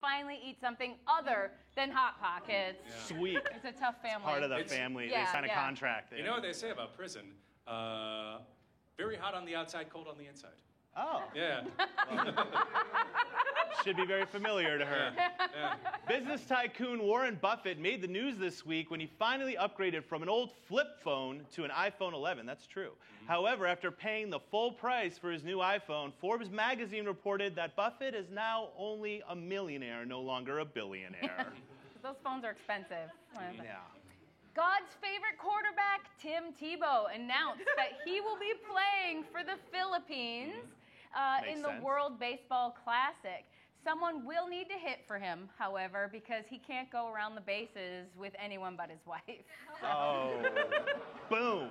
finally eat something other than Hot Pockets. Yeah. Sweet. It's a tough family. Part of the family. Yeah, they sign a yeah. contract. You know what they say about prison? Very hot on the outside, cold on the inside. Oh. Yeah. Should be very familiar to her. Yeah. Business tycoon Warren Buffett made the news this week when he finally upgraded from an old flip phone to an iPhone 11. That's true. However, after paying the full price for his new iPhone, Forbes magazine reported that Buffett is now only a millionaire, no longer a billionaire. Those phones are expensive. Yeah. God's favorite quarterback, Tim Tebow, announced that he will be playing for the Philippines in the sense. World Baseball Classic. Someone will need to hit for him, however, because he can't go around the bases with anyone but his wife. Oh. Boom.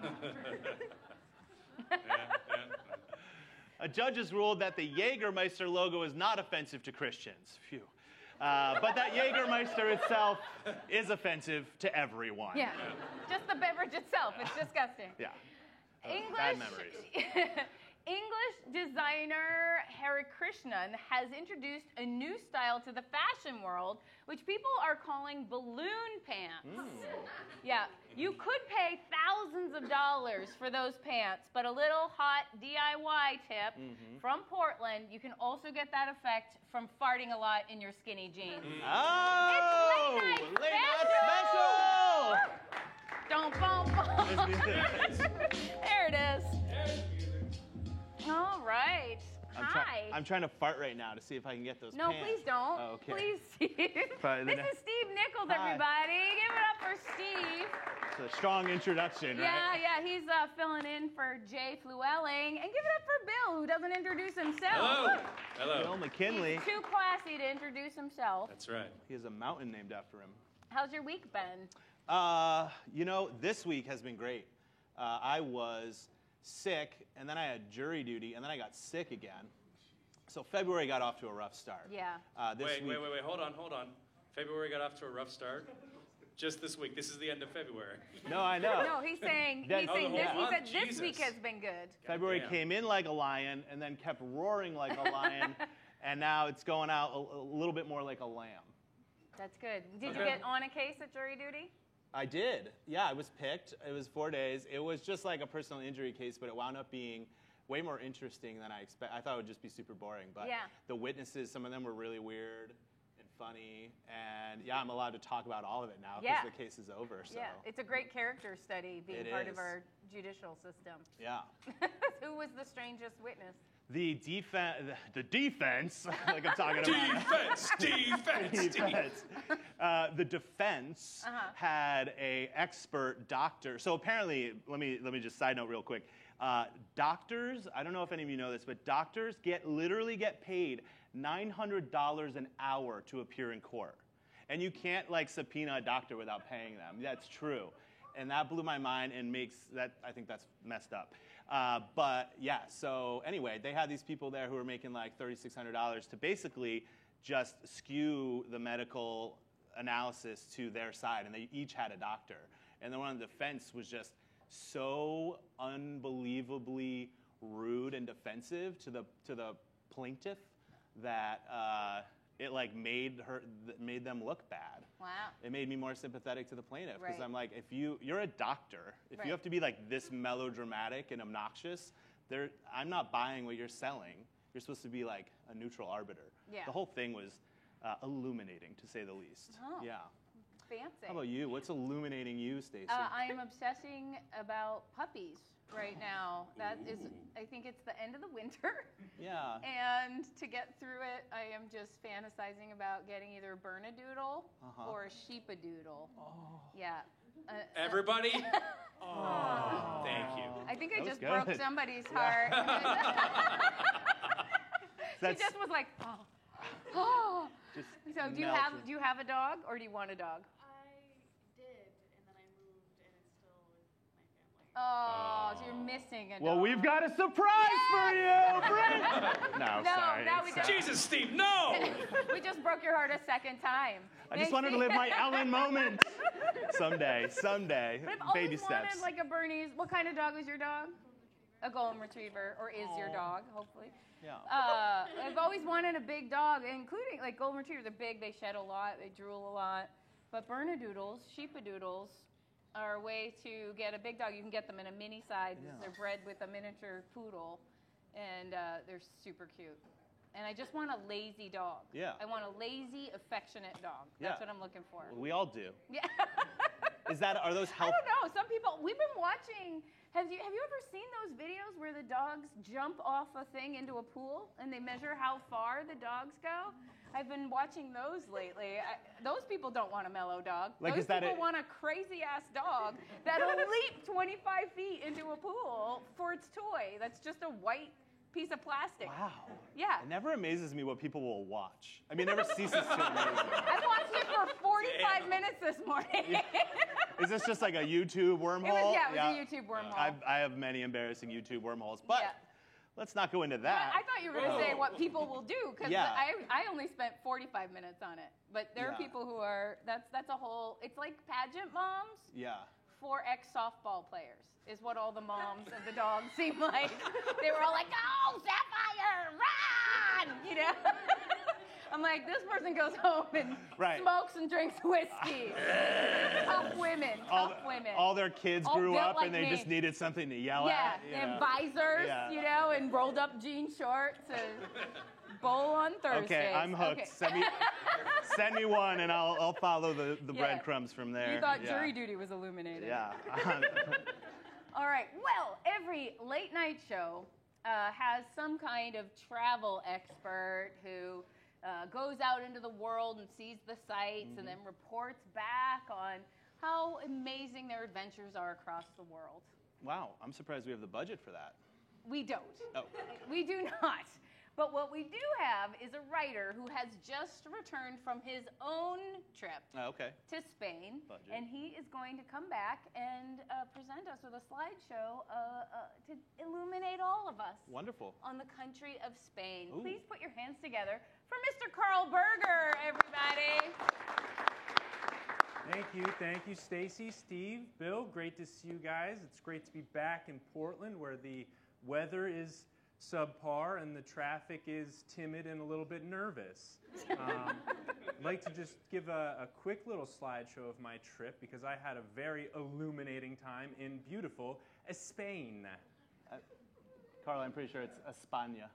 A judge has ruled that the Jägermeister logo is not offensive to Christians. Phew. But that Jägermeister itself is offensive to everyone. Yeah, just the beverage itself. It's disgusting. Yeah. Bad memories. English designer Hare Krishnan has introduced a new style to the fashion world, which people are calling balloon pants. Yeah, you could pay thousands of dollars for those pants, but a little hot DIY tip from Portland, you can also get that effect from farting a lot in your skinny jeans. Oh! It's late Late night night special! Don't bump. There it is. All right. Hi. I'm trying to fart right now to see if I can get those No, pants. please don't. Oh, okay. Please, Steve. Probably the This is Steve Nichols, Hi. everybody. Give it up for Steve. It's a strong introduction, right? Yeah, he's filling in for Jay Fluelling. And give it up for Bill, who doesn't introduce himself. Hello. Hello. Bill McKinley. He's too classy to introduce himself. That's right. He has a mountain named after him. How's your week been? This week has been great. I was sick, and then I had jury duty, and then I got sick again. So February got off to a rough start. Yeah. Wait. Hold on. February got off to a rough start. Just this week. This is the end of February. No, I know. No, he's saying That- this. Oh, the He whole said month? this week Jesus. has been good. February Damn. came in like a lion, and then kept roaring like a lion, and now it's going out a little bit more like a lamb. That's good. Did you Okay. get on a case at jury duty? I did. Yeah, I was picked. It was 4 days. It was just like a personal injury case, but it wound up being way more interesting than I expected. I thought it would just be super boring, but Yeah. the witnesses, some of them were really weird and funny, and yeah, I'm allowed to talk about all of it now because Yeah. the case is over. So Yeah, it's a great character study being It part is. of our judicial system. yeah. Who was the strangest witness? The defense, like I'm talking about. Defense. The defense had a expert doctor. So apparently, let me just side note real quick. Doctors, I don't know if any of you know this, but doctors literally get paid $900 an hour to appear in court, and you can't like subpoena a doctor without paying them. That's true, and that blew my mind and I think that's messed up. But yeah, so anyway, they had these people there who were making like $3,600 to basically just skew the medical analysis to their side, and they each had a doctor. And the one on the defense was just so unbelievably rude and defensive to the plaintiff that it like made them look bad. Wow. It made me more sympathetic to the plaintiff because Right. I'm like, if you're a doctor, if Right. you have to be like this melodramatic and obnoxious, I'm not buying what you're selling. You're supposed to be like a neutral arbiter. Yeah. The whole thing was illuminating, to say the least. Oh. Yeah. Fancy. How about you? What's illuminating you, Stacey? I am obsessing about puppies right now. That is, I think it's the end of the winter. Yeah. And to get through it, I am just fantasizing about getting either a Bernedoodle or a Sheepadoodle. Oh. Yeah. Everybody? Oh, thank you. I think I That was just good. broke somebody's heart. She That's just was like, oh. just So do melted. you have a dog or do you want a dog? I did, and then I moved, and it's still with my family. Oh, so you're missing a dog. Well, we've got a surprise for you. Bring... No, No, sorry. now we don't. Jesus, Steve, no! We just broke your heart a second time. I just wanted to live my Ellen moment. Someday. But I've Baby always steps. wanted like a Bernese. What kind of dog was your dog? A golden retriever, or is your dog, hopefully. Yeah. I've always wanted a big dog, including, like, golden retrievers are big, they shed a lot, they drool a lot. But Bernedoodles, sheepadoodles, are a way to get a big dog. You can get them in a mini size. Yeah. They're bred with a miniature poodle, and they're super cute. And I just want a lazy dog. Yeah. I want a lazy, affectionate dog. That's what I'm looking for. We all do. Yeah. Are those I health? don't know. Some people, we've been watching, have you ever seen those videos where the dogs jump off a thing into a pool and they measure how far the dogs go? I've been watching those lately. Those people don't want a mellow dog. Like, those people want a crazy-ass dog that'll leap 25 feet into a pool for its toy. That's just a white piece of plastic. Wow. Yeah. It never amazes me what people will watch. I mean, it never ceases to amaze me. I watched it for 45 minutes this morning. Is this just like a YouTube wormhole? It was a YouTube wormhole. I have many embarrassing YouTube wormholes, but let's not go into that. I thought you were going to say what people will do, because I only spent 45 minutes on it. But there are people who are, that's a whole, it's like pageant moms for ex-softball players, is what all the moms of the dogs seem like. They were all like, "Go, Sapphire, run!" You know? I'm like, this person goes home and smokes and drinks whiskey. Tough women. All their kids All grew built up like and they me. just needed something to yell at. And visors, you know, and rolled up jean shorts and bowl on Thursdays. Okay, I'm hooked. Okay. Send me one and I'll follow the breadcrumbs from there. You thought jury duty was illuminated. Yeah. All right. Well, every late night show has some kind of travel expert who goes out into the world and sees the sights and then reports back on how amazing their adventures are across the world. Wow, I'm surprised we have the budget for that. We don't. Oh. We do not. But what we do have is a writer who has just returned from his own trip to Spain. And he is going to come back and present us with a slideshow to illuminate all of us. Wonderful. On the country of Spain. Ooh. Please put your hands together for Mr. Carl Berger, everybody. Thank you, Stacy, Steve, Bill. Great to see you guys. It's great to be back in Portland, where the weather is subpar and the traffic is timid and a little bit nervous. I'd like to just give a quick little slideshow of my trip, because I had a very illuminating time in beautiful Spain. Carl, I'm pretty sure it's España.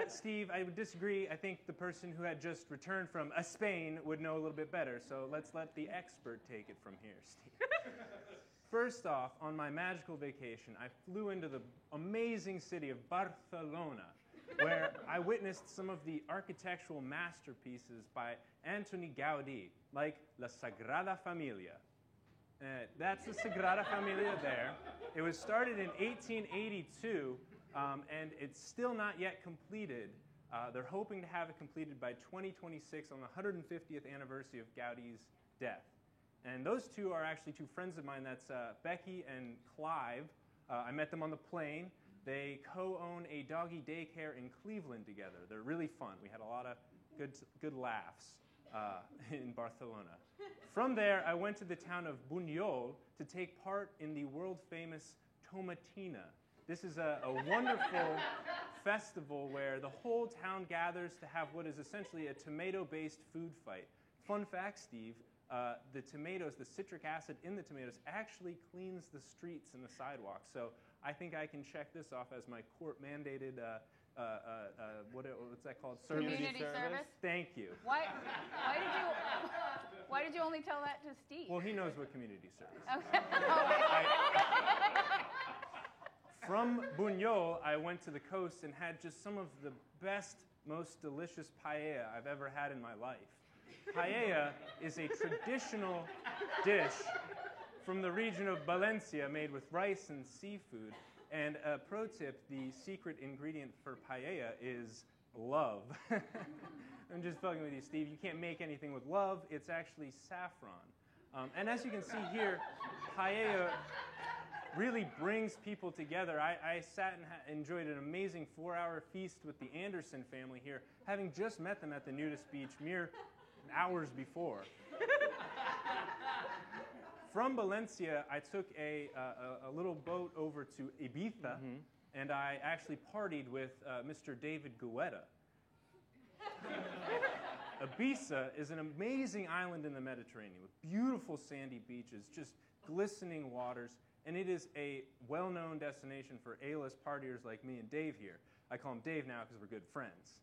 Steve, I would disagree. I think the person who had just returned from Spain would know a little bit better, so let's let the expert take it from here, Steve. First off, on my magical vacation, I flew into the amazing city of Barcelona, where I witnessed some of the architectural masterpieces by Antoni Gaudí, like La Sagrada Familia. That's the Sagrada Familia there. It was started in 1882, and it's still not yet completed. They're hoping to have it completed by 2026 on the 150th anniversary of Gaudí's death. And those two are actually two friends of mine. That's Becky and Clive. I met them on the plane. They co-own a doggy daycare in Cleveland together. They're really fun. We had a lot of good laughs in Barcelona. From there, I went to the town of Buñol to take part in the world-famous Tomatina. This is a wonderful festival where the whole town gathers to have what is essentially a tomato-based food fight. Fun fact, Steve, the tomatoes, the citric acid in the tomatoes actually cleans the streets and the sidewalks. So I think I can check this off as my court-mandated, what's that called? Community service? Thank you. Why did you only tell that to Steve? Well, he knows what community service is. Okay. From Buñol, I went to the coast and had just some of the best, most delicious paella I've ever had in my life. Paella is a traditional dish from the region of Valencia made with rice and seafood. And a pro tip, the secret ingredient for paella is love. I'm just fucking with you, Steve. You can't make anything with love. It's actually saffron. And as you can see here, paella really brings people together. I sat and enjoyed an amazing 4-hour feast with the Anderson family here, having just met them at the nudist beach mere hours before. From Valencia, I took a little boat over to Ibiza, and I actually partied with Mr. David Guetta. Ibiza is an amazing island in the Mediterranean with beautiful sandy beaches, just glistening waters, and it is a well-known destination for A-list partiers like me and Dave here. I call him Dave now because we're good friends.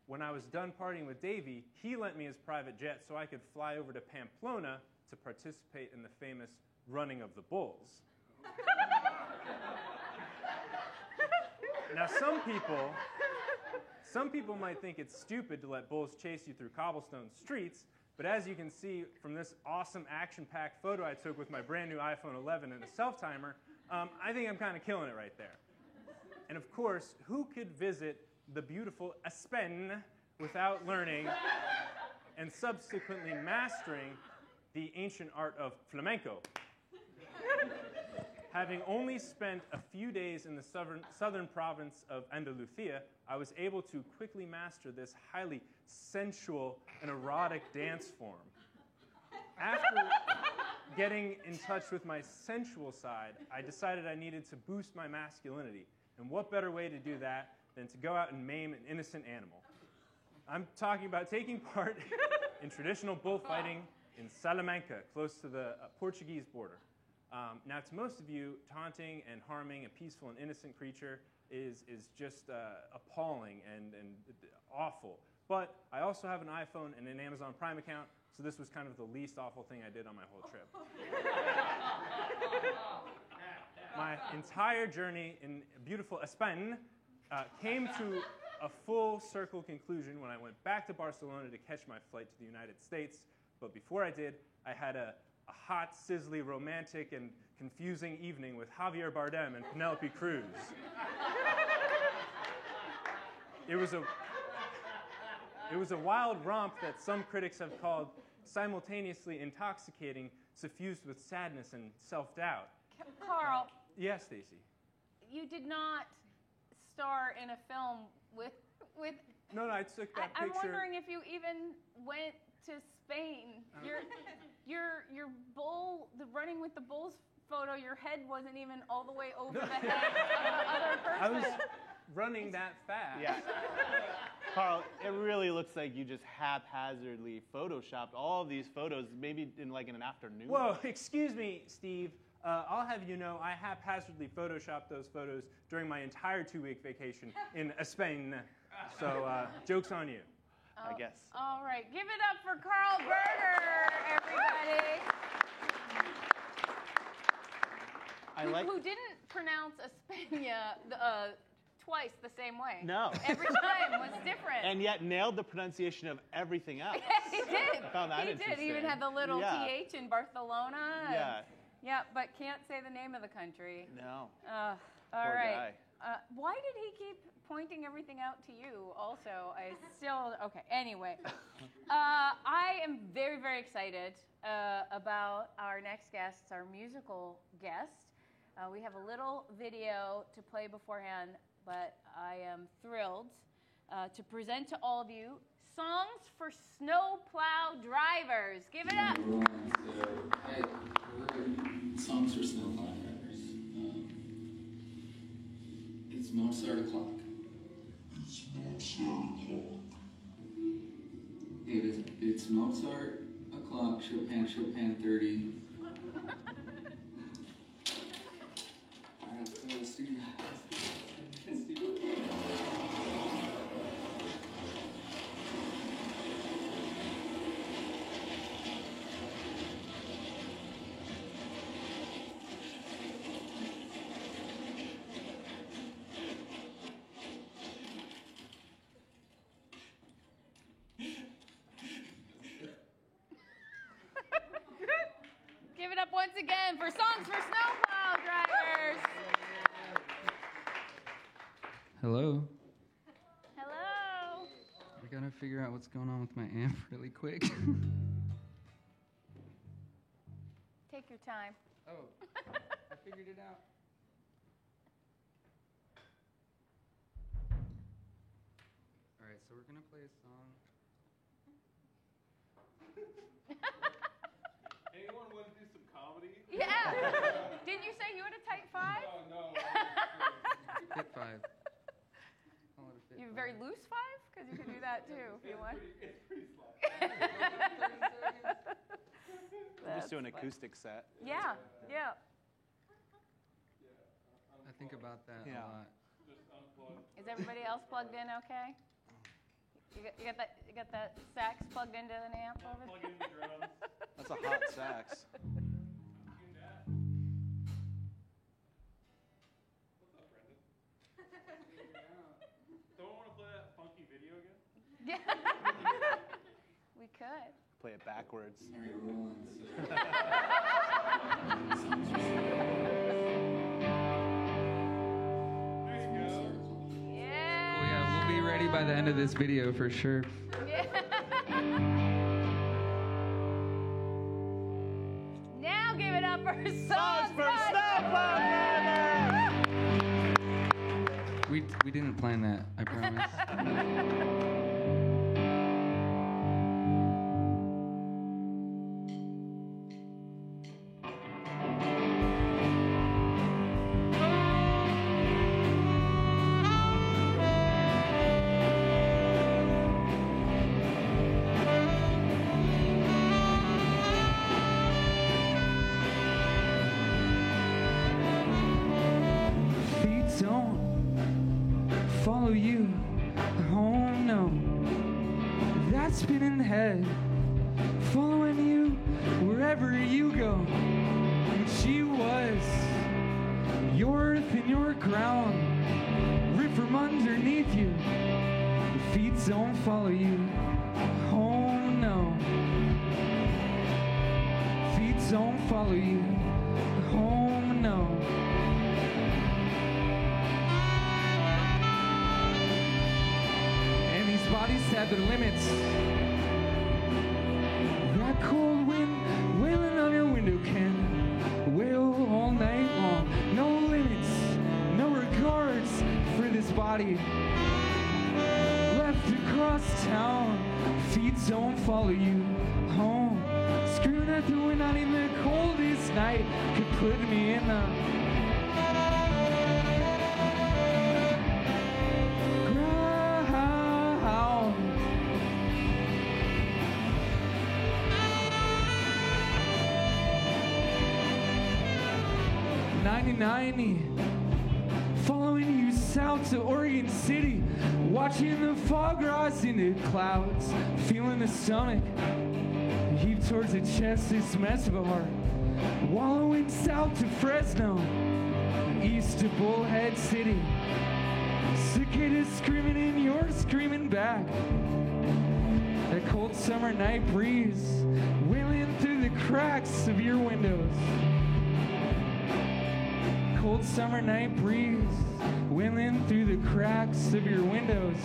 When I was done partying with Davey, he lent me his private jet so I could fly over to Pamplona to participate in the famous Running of the Bulls. Now, some people might think it's stupid to let bulls chase you through cobblestone streets, but as you can see from this awesome action-packed photo I took with my brand new iPhone 11 and a self-timer, I think I'm kind of killing it right there. And of course, who could visit the beautiful Espagne without learning and subsequently mastering the ancient art of flamenco? Having only spent a few days in the southern province of Andalusia, I was able to quickly master this highly sensual and erotic dance form. After getting in touch with my sensual side, I decided I needed to boost my masculinity. And what better way to do that than to go out and maim an innocent animal? I'm talking about taking part in traditional bullfighting in Salamanca, close to the Portuguese border. Now, to most of you, taunting and harming a peaceful and innocent creature is just appalling and awful. But I also have an iPhone and an Amazon Prime account, so this was kind of the least awful thing I did on my whole trip. My entire journey in beautiful Espagne came to a full circle conclusion when I went back to Barcelona to catch my flight to the United States. But before I did, I had a hot, sizzly, romantic, and confusing evening with Javier Bardem and Penelope Cruz. It was a wild romp that some critics have called simultaneously intoxicating, suffused with sadness and self-doubt. Carl. Yes, Stacy. You did not star in a film with. No, I took that I'm picture. wondering if you even went to Spain. Your bull, the running with the bulls photo, your head wasn't even all the way over the head of the other person. I was running that fast. Yeah. Carl, it really looks like you just haphazardly photoshopped all of these photos, maybe in an afternoon. Whoa, excuse me, Steve. I'll have you know I haphazardly photoshopped those photos during my entire 2-week vacation in Spain. So, joke's on you. I guess. All right, give it up for Carl Berger, everybody. Who didn't pronounce España twice the same way. No. Every time was different. And yet nailed the pronunciation of everything else. He did. I found that interesting. He did. He even had the little TH in Barcelona. Yeah. Yeah, but can't say the name of the country. No. All Poor right. guy. Why did he keep pointing everything out to you also? Okay, anyway. I am very, very excited about our next guests, our musical guest. We have a little video to play beforehand, but I am thrilled to present to all of you Songs for Snowplow Drivers. Give it up. We're Songs for Snowplow Drivers. It's Mozart o'clock. It's Mozart o'clock, Chopin 30. Alright, let's do Give it up once again for Songs for Snowplow Drivers. Hello. Hello. I gotta figure out what's going on with my amp really quick. Take your time. Oh, I figured it out. All right, so we're gonna play a song. Anyone want to do some comedy? Yeah. Didn't you say you had a tight 5? No. very loose 5? Because you could do that too if you want. It's pretty We'll just do an acoustic set. Yeah, yeah. I think about that Yeah. a lot. Is everybody else plugged in okay? You got that sax plugged into an amp over there? That's a hot sax. Yeah. We could. Play it backwards. All right, rolling. Yeah. Cool, yeah, we'll be ready by the end of this video for sure. Yeah. Now give it up for Songs for by Snowplow We didn't plan that, I promise. Feet don't follow you home, no. That spinning head following you wherever you go. And she was your earth and your ground, ripped from underneath you. Feet don't follow you home, no. Feet don't follow you home, no. And these bodies have their limits. That cold wind wailing on your window can wail all night long. No limits, no regards for this body. Left across town, feet don't follow you home. Screaming at the wind on even the coldest night could put me in the ground. 90, following you south to Oregon City, watching the fog rise into clouds, feeling the stomach heave towards the chest, this mess of a heart, wallowing south to Fresno, east to Bullhead City, cicadas screaming and you're screaming back. That cold summer night breeze wailing through the cracks of your windows. Cold summer night breeze wailing through the cracks of your windows.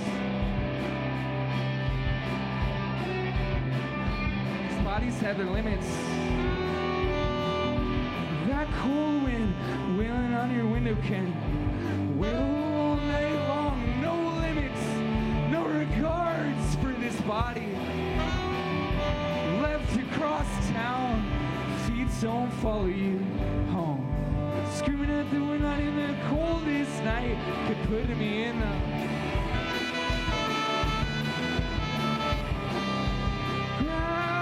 These bodies have their limits. That cold wind wailing on your window can wail all night long. No limits, no regards for this body. Left across town, feet don't follow you home. Screaming at the wind on in the coldest night could put me in the ground.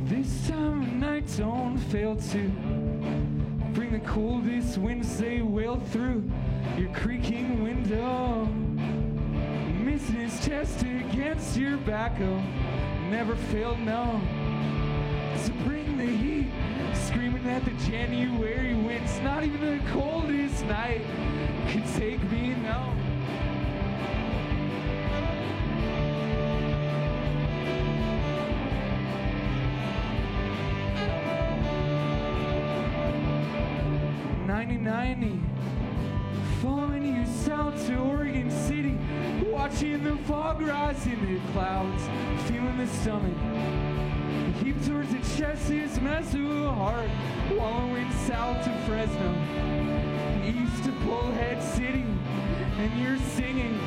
This time of night don't fail to bring the coldest winds they wail through your creaking window. Missing his chest against your back, oh, never failed, no. To bring the heat, screaming at the January winds, not even the coldest night could take me, no. Following you to Oregon City, watching the fog rise in the clouds, feeling the stomach heap towards the chest, this mess of a heart, wallowing south to Fresno, east to Bullhead City, and you're singing.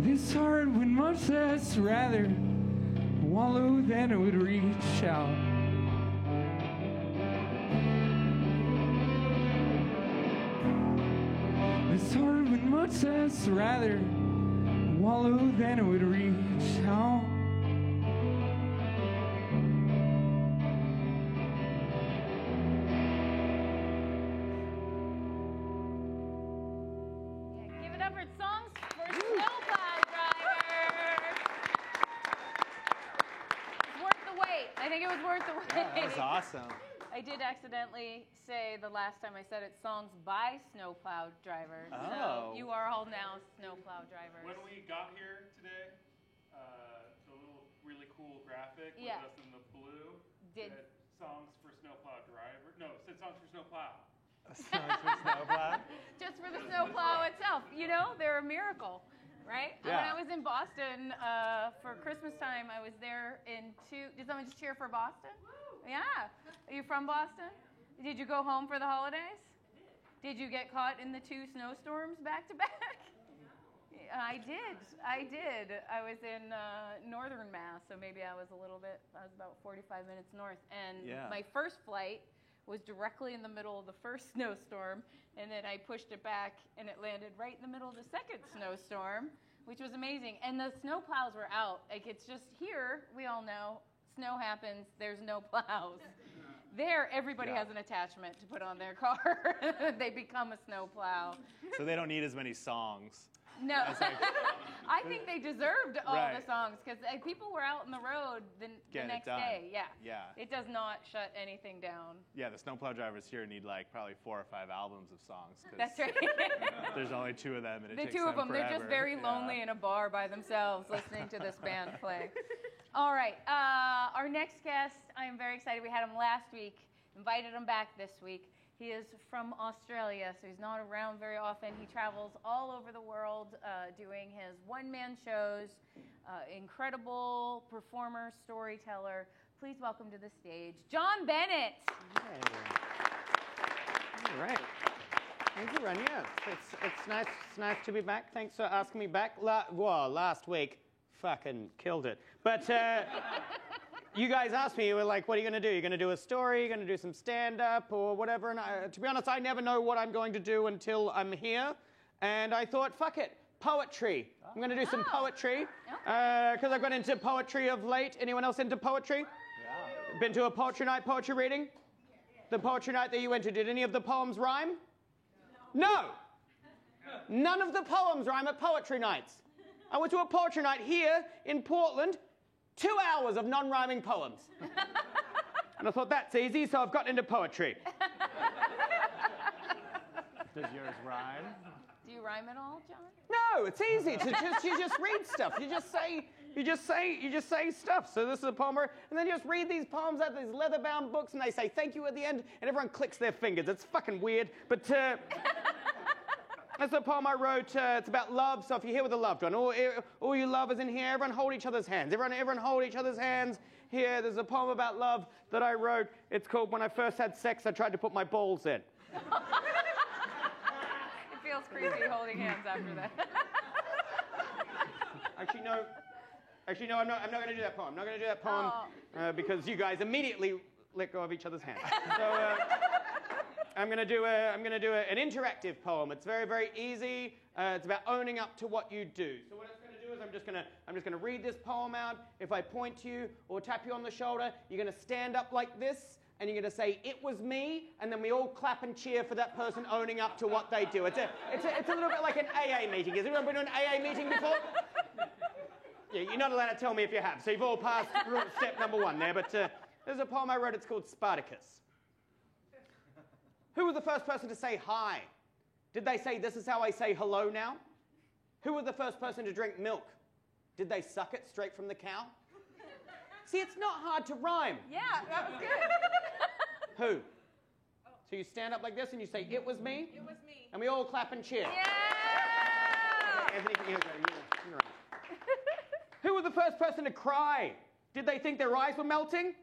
This heart would much less rather wallow than it would reach out. This heart would much less rather wallow than it would reach out. Yeah, give it up for Songs for Snowplow Driver. It's worth the wait. I think it was worth the wait. That was awesome. I did accidentally say the last time I said it, songs by Snowplow Driver. Oh. So you are all now Snowplow Drivers. When we got here today, the little really cool graphic with Yeah. us in the blue Did- said songs for Snowplow Driver. No, it said songs for Snowplow. Songs for Snowplow. Just for the snowplow itself. You know, they're a miracle, right? Yeah. When I was in Boston for Christmas time, I was there in Did someone just cheer for Boston? Yeah. Are you from Boston? Did you go home for the holidays? Did you get caught in the 2 snowstorms back to back? I did. I was in northern Mass, so maybe I was about 45 minutes north. And Yeah. my first flight was directly in the middle of the first snowstorm, and then I pushed it back, and it landed right in the middle of the second snowstorm, which was amazing. And the snow plows were out. Like, it's just here, we all know, snow happens, there's no plows. There, everybody Yeah. has an attachment to put on their car. They become a snow plow. So they don't need as many songs. No, I think they deserved all Right. the songs because people were out on the road the Getting it next done. day. Yeah. Yeah. It does not shut anything down. Yeah, the Snowplow Drivers here need like probably 4 or 5 albums of songs. 'Cause That's right. There's only 2 of them, and it The takes 2 of them, they're just forever. very Yeah. lonely in a bar by themselves listening to this band play. All right, our next guest, I am very excited. We had him last week, invited him back this week. He is from Australia, so he's not around very often. He travels all over the world doing his one-man shows. Incredible performer, storyteller. Please welcome to the stage, John Bennett. All right. Thank you, Ren. Yeah, it's nice to be back. Thanks for asking me back. Last week, fucking killed it. But you guys asked me, you were like, what are you going to do? You're going to do a story? You're going to do some stand-up or whatever? And to be honest, I never know what I'm going to do until I'm here. And I thought, fuck it, poetry. I'm going to do some poetry because I've got into poetry of late. Anyone else into poetry? Yeah. Been to a poetry night, poetry reading? The poetry night that you went to, did any of the poems rhyme? No. None of the poems rhyme at poetry nights. I went to a poetry night here in Portland, 2 hours of non-rhyming poems. And I thought, that's easy, so I've gotten into poetry. Does yours rhyme? Do you rhyme at all, John? No, it's easy. You just read stuff. You just say stuff. So this is a poem, and then you just read these poems out of these leather-bound books, and they say thank you at the end, and everyone clicks their fingers. It's fucking weird, but that's a poem I wrote. It's about love. So if you're here with a loved one, all you lovers in here, everyone hold each other's hands. Everyone hold each other's hands. Here, there's a poem about love that I wrote. It's called When I First Had Sex, I Tried to Put My Balls In. It feels creepy holding hands after that. Actually, no, I'm not going to do that poem. I'm not going to do that poem because you guys immediately let go of each other's hands. So I'm going to do an interactive poem. It's very, very easy. It's about owning up to what you do. So what it's going to do is I'm just going to read this poem out. If I point to you or tap you on the shoulder, you're going to stand up like this. And you're going to say, it was me, and then we all clap and cheer for that person owning up to what they do. It's a little bit like an AA meeting. Has anyone been to an AA meeting before? Yeah, you're not allowed to tell me if you have. So you've all passed step number 1 there. But there's a poem I wrote. It's called Spartacus. Who was the first person to say hi? Did they say, this is how I say hello now? Who was the first person to drink milk? Did they suck it straight from the cow? See, it's not hard to rhyme. Yeah, that was good. Who? So you stand up like this and you say, "It was me." It was me. And we all clap and cheer. Yeah! Anthony, you're right. Who was the first person to cry? Did they think their eyes were melting?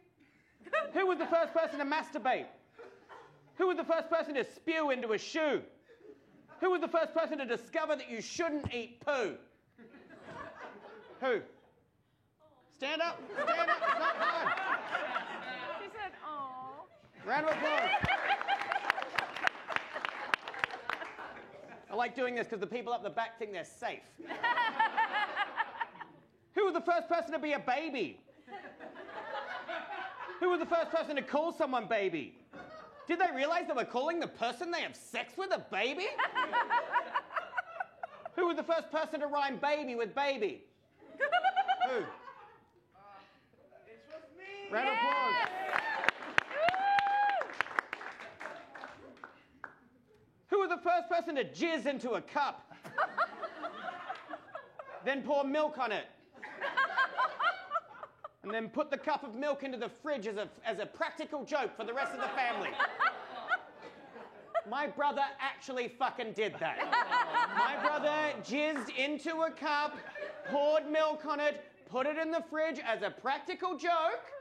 Who was the first person to masturbate? Who was the first person to spew into a shoe? Who was the first person to discover that you shouldn't eat poo? Who? Stand up. Stand up. It's not hard. She said, "Oh." Round of applause. I like doing this because the people up the back think they're safe. Who was the first person to be a baby? Who was the first person to call someone baby? Did they realize they were calling the person they have sex with a baby? Who was the first person to rhyme baby with baby? Who? It was me. Round of applause. Who was the first person to jizz into a cup? Then pour milk on it. And then put the cup of milk into the fridge as a practical joke for the rest of the family. My brother actually fucking did that. My brother jizzed into a cup, poured milk on it, put it in the fridge as a practical joke.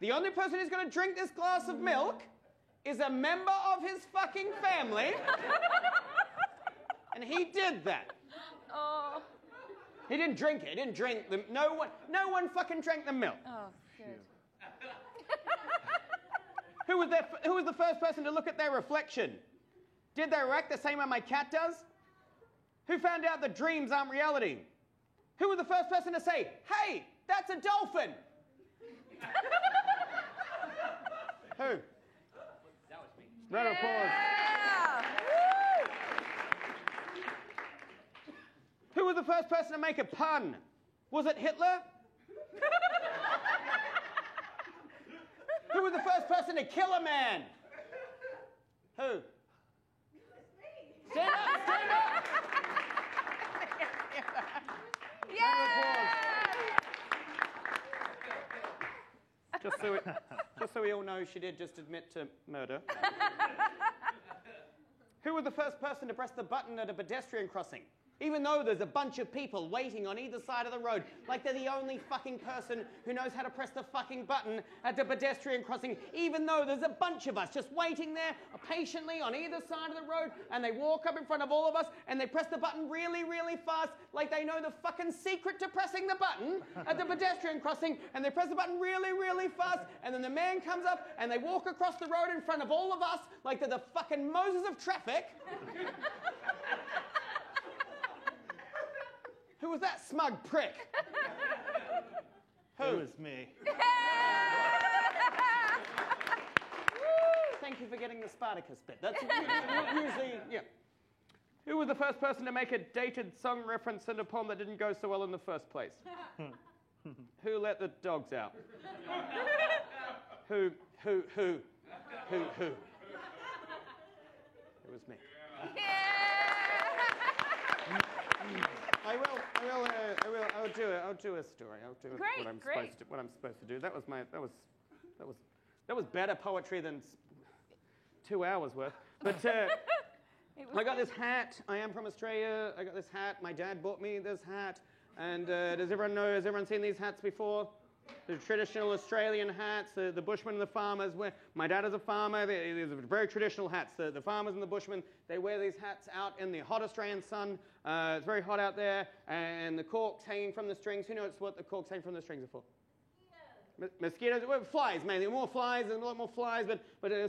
The only person who's going to drink this glass of milk is a member of his fucking family. And he did that. Oh. He didn't drink it. He didn't drink the... No one fucking drank the milk. Oh, good. Who was the first person to look at their reflection? Did they react the same way my cat does? Who found out that dreams aren't reality? Who was the first person to say, "Hey, that's a dolphin"? Who? That was me. Round of applause. Yeah! Who was the first person to make a pun? Was it Hitler? Who was the first person to kill a man? Who? Stand up! Stand up! Just so we all know, she did just admit to murder. Who was the first person to press the button at a pedestrian crossing? Even though there's a bunch of people waiting on either side of the road, like they're the only fucking person who knows how to press the fucking button at the pedestrian crossing, even though there's a bunch of us just waiting there patiently on either side of the road, and they walk up in front of all of us, and they press the button really, really fast, like they know the fucking secret to pressing the button at the pedestrian crossing, and they press the button really, really fast, and then the man comes up, and they walk across the road in front of all of us, like they're the fucking Moses of traffic. Who was that smug prick? Who? It was me. Thank you for getting the Spartacus bit. That's usually, yeah. Who was the first person to make a dated song reference in a poem that didn't go so well in the first place? Who let the dogs out? Who? It was me. I'll do a story. I'll do what I'm supposed to do. That was better poetry than 2 hours worth. But I got this hat. I am from Australia. I got this hat. My dad bought me this hat. And has everyone seen these hats before? The traditional Australian hats, the bushmen and the farmers wear. My dad is a farmer. These are very traditional hats. The farmers and the bushmen, they wear these hats out in the hot Australian sun. It's very hot out there, and the corks hanging from the strings. Who knows what the corks hanging from the strings are for? Mosquitoes. Well, flies mainly. More flies, and a lot more flies, but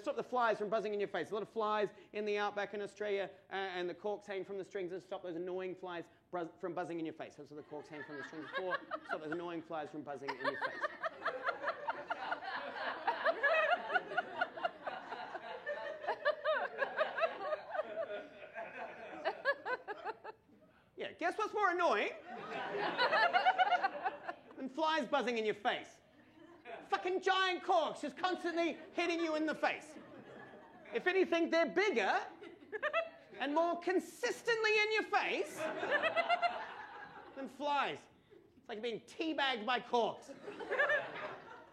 stop the flies from buzzing in your face. A lot of flies in the outback in Australia, and the corks hanging from the strings and stop those annoying flies from buzzing in your face. That's what the corks hanging from the strings for. Stop those annoying flies from buzzing in your face. Yeah, guess what's more annoying than flies buzzing in your face? Fucking giant corks just constantly hitting you in the face. If anything, they're bigger and more consistently in your face than flies. It's like being teabagged by corks.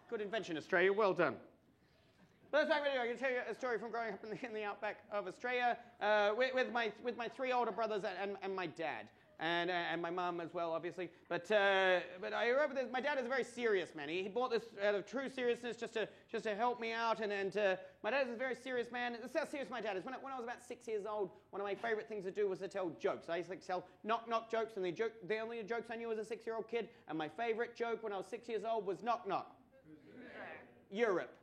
Good invention, Australia. Well done. But that's my video. I can tell you a story from growing up in the outback of Australia with my 3 older brothers and my dad. And my mum as well, obviously. But I remember this. My dad is a very serious man. He bought this out of true seriousness just to help me out. And my dad is a very serious man. This is how serious my dad is. When I was about 6 years old, one of my favorite things to do was to tell jokes. I used to tell knock-knock jokes, and the only jokes I knew as a 6-year-old kid. And my favorite joke when I was 6 years old was knock-knock. Europe.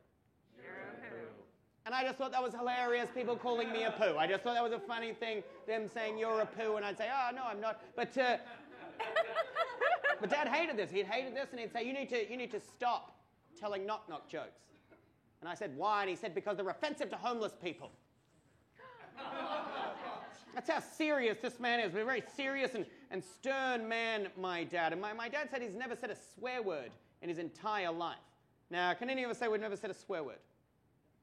And I just thought that was hilarious, people calling me a poo. I just thought that was a funny thing, them saying you're a poo, and I'd say, oh, no, I'm not. But Dad hated this. He'd hated this, and he'd say, you need to stop telling knock-knock jokes. And I said, why? And he said, because they're offensive to homeless people. That's how serious this man is. We're a very serious and stern man, my dad. And my dad said he's never said a swear word in his entire life. Now, can any of us say we've never said a swear word?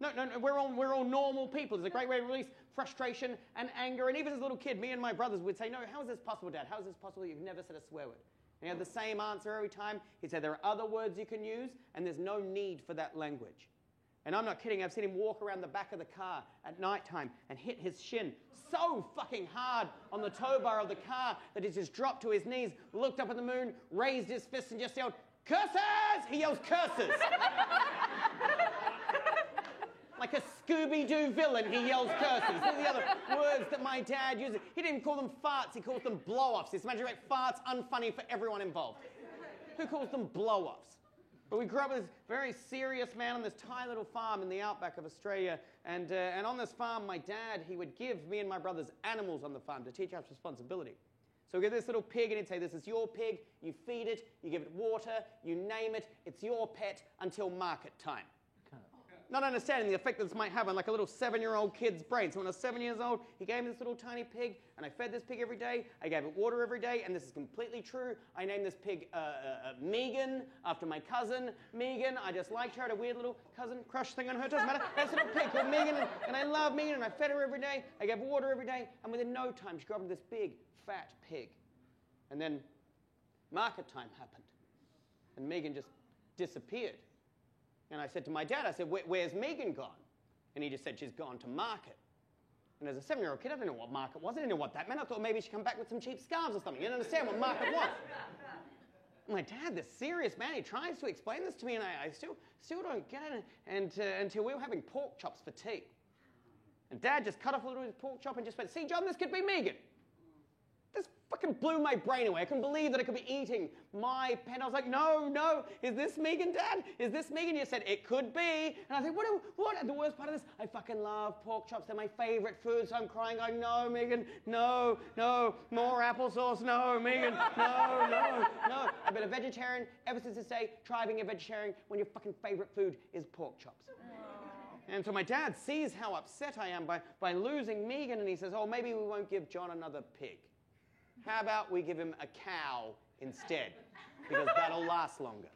No, we're all normal people. It's a great way to release frustration and anger. And even as a little kid, me and my brothers would say, no, how is this possible, Dad? How is this possible you've never said a swear word? And he had the same answer every time. He'd say, there are other words you can use, and there's no need for that language. And I'm not kidding. I've seen him walk around the back of the car at nighttime and hit his shin so fucking hard on the tow bar of the car that he just dropped to his knees, looked up at the moon, raised his fist, and just yelled, curses! He yells curses. Like a Scooby-Doo villain, he yells curses. These are the other words that my dad uses. He didn't even call them farts, he calls them blow-offs. It's imagine like farts unfunny for everyone involved. Who calls them blow-offs? But we grew up with this very serious man on this tiny little farm in the outback of Australia. And on this farm, my dad, he would give me and my brothers animals on the farm to teach us responsibility. So we get this little pig, and he'd say, this is your pig, you feed it, you give it water, you name it, it's your pet until market time. Not understanding the effect this might have on like a little 7-year-old kid's brain. So when I was 7 years old, he gave me this little tiny pig, and I fed this pig every day. I gave it water every day, and this is completely true. I named this pig Megan, after my cousin Megan. I just liked her, had a weird little cousin crush thing on her. Doesn't matter. That's a little pig called Megan, and I love Megan, and I fed her every day. I gave her water every day, and within no time, she grew up into this big, fat pig. And then market time happened, and Megan just disappeared. And I said to my dad, I said, where's Megan gone? And he just said, she's gone to market. And as a 7-year-old kid, I didn't know what market was. I didn't know what that meant. I thought maybe she'd come back with some cheap scarves or something. I didn't understand what market was. My dad, this serious man, he tries to explain this to me, and I still don't get it until we were having pork chops for tea. And Dad just cut off a little of his pork chop and just went, see, John, this could be Megan. This fucking blew my brain away. I couldn't believe that I could be eating my pet. I was like, no, is this Megan, Dad? Is this Megan? You said, it could be. And I said, what? And the worst part of this, I fucking love pork chops. They're my favorite food, so I'm crying, going, no, Megan, no, more applesauce, no, Megan, no. I've been a vegetarian ever since this day. Try being a vegetarian when your fucking favorite food is pork chops. And so my dad sees how upset I am by losing Megan, and he says, oh, maybe we won't give John another pig. How about we give him a cow instead? Because that'll last longer.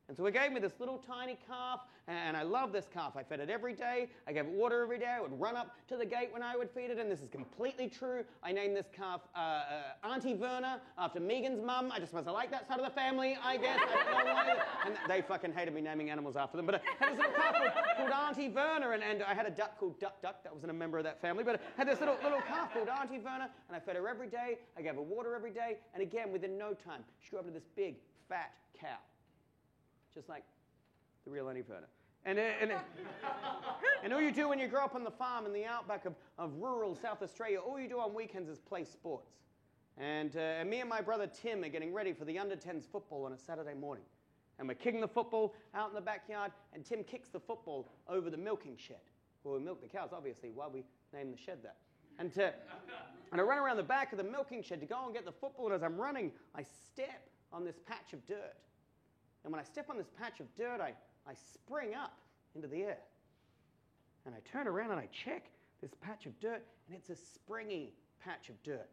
And so he gave me this little tiny calf, and I love this calf. I fed it every day. I gave it water every day. I would run up to the gate when I would feed it, and this is completely true. I named this calf Auntie Verna after Megan's mum. I just must have liked that side of the family, I guess. I don't know why. And they fucking hated me naming animals after them. But I had this little calf called Auntie Verna, and I had a duck called Duck. That wasn't a member of that family. But I had this little calf called Auntie Verna, and I fed her every day. I gave her water every day. And again, within no time, she grew up to this big, fat cow. Just like the real Auntie Verna. And all you do when you grow up on the farm in the outback of rural South Australia, all you do on weekends is play sports. And me and my brother Tim are getting ready for the under-10s football on a Saturday morning. And we're kicking the football out in the backyard, and Tim kicks the football over the milking shed. Well, we milk the cows, obviously, why we named the shed that. And I run around the back of the milking shed to go and get the football, and as I'm running, I step on this patch of dirt. And when I step on this patch of dirt, I spring up into the air. And I turn around and I check this patch of dirt, and it's a springy patch of dirt.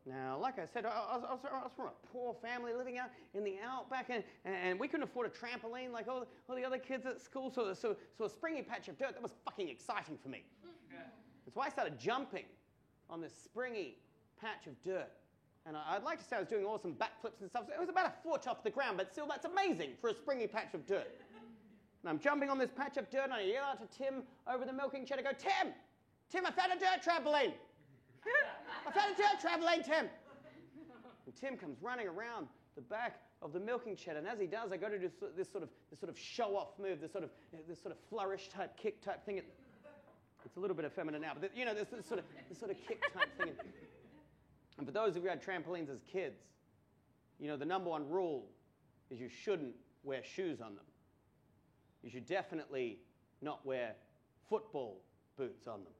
Now, like I said, I was from a poor family living out in the outback, and we couldn't afford a trampoline like all the other kids at school, so a springy patch of dirt, that was fucking exciting for me. And so I started jumping on this springy patch of dirt. And I'd like to say I was doing awesome backflips and stuff. So it was about a foot off the ground, but still, that's amazing for a springy patch of dirt. And I'm jumping on this patch of dirt, and I yell out to Tim over the milking shed. I go, Tim, I found a dirt trampoline. I found a dirt trampoline, Tim. And Tim comes running around the back of the milking shed, and as he does, I go to do this sort of show-off move, this sort of flourish type, kick type thing. It's a little bit effeminate now, but this sort of kick type thing. And for those of you who had trampolines as kids, the number one rule is you shouldn't wear shoes on them. You should definitely not wear football boots on them.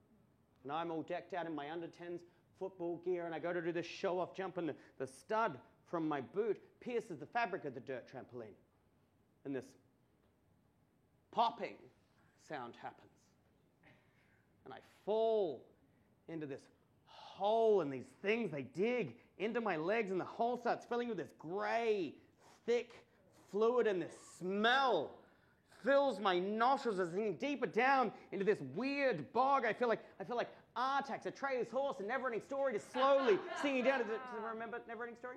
And I'm all decked out in my under-10s football gear, and I go to do this show-off jump, and the stud from my boot pierces the fabric of the dirt trampoline. And this popping sound happens. And I fall into this hole, and these things, they dig into my legs, and the hole starts filling with this gray, thick fluid, and this smell fills my nostrils as I sink deeper down into this weird bog. I feel like Artax, Atreus' horse in Neverending Story, just slowly sinking down. Does everyone remember Neverending Story?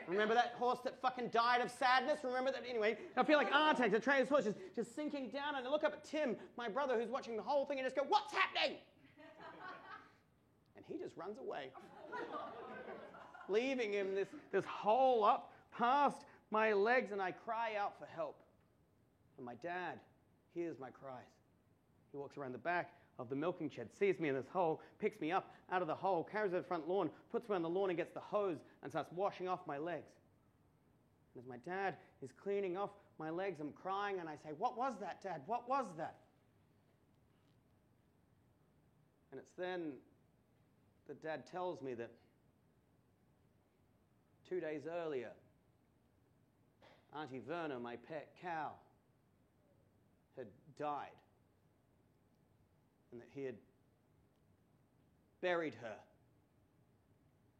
Remember that horse that fucking died of sadness? Remember that? Anyway, I feel like Artax, Atreus' horse, just sinking down, and I look up at Tim, my brother, who's watching the whole thing, and just go, "What's happening?" And he just runs away, leaving him this hole up past my legs, and I cry out for help. And my dad hears my cries. He walks around the back of the milking shed, sees me in this hole, picks me up out of the hole, carries me to the front lawn, puts me on the lawn and gets the hose and starts washing off my legs. And as my dad is cleaning off my legs, I'm crying, and I say, "What was that, Dad? What was that?" And it's then that Dad tells me that 2 days earlier, Auntie Verna, my pet cow, had died, and that he had buried her